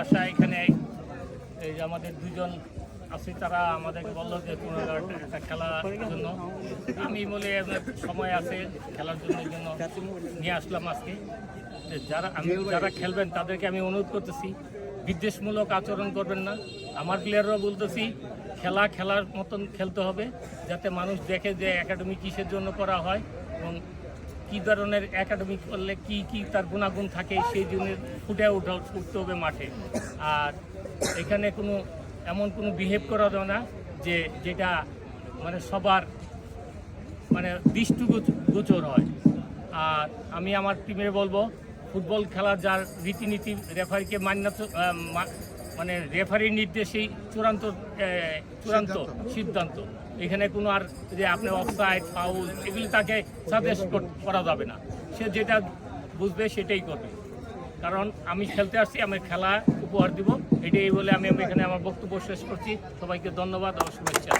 আসা এখানে এই যে আমাদের দুজন আছে, তারা আমাদেরকে বললো যে একটা খেলার জন্য। আমি বলে সময় আছে খেলার জন্য নিয়ে আসলাম আজকে। যারা খেলবেন তাদেরকে আমি অনুরোধ করতেছি, বিদ্বেষমূলক আচরণ করবেন না। আমার প্লেয়াররাও বলতেছি, খেলার মতন খেলতে হবে, যাতে মানুষ দেখে যে একাডেমি কিসের জন্য করা হয় এবং কী ধরনের একাডেমি করলে কি কি তার গুণাগুণ থাকে সেই জন্য উঠতে হবে মাঠে। আর এখানে এমন কোনো বিহেভ করা যাবে না যেটা মানে সবার মানে দৃষ্টিগোচর হয়। আর আমি আমার টিমের বলবো, ফুটবল খেলার যার রীতিনীতি রেফারিকে মানে রেফারির নির্দেশেই চূড়ান্ত সিদ্ধান্ত। এখানে কোনো আর যে আপনার অফসাইড ফাউল এগুলি তাকে সাজেস্ট করা যাবে না। সে যেটা বুঝবে সেটাই করবে, কারণ আমি খেলতে আসছি, আমি খেলা উপহার দিব, এটাই বলে আমি এখানে আমার বক্তব্য শেষ করছি। সবাইকে ধন্যবাদ ও শুভেচ্ছা।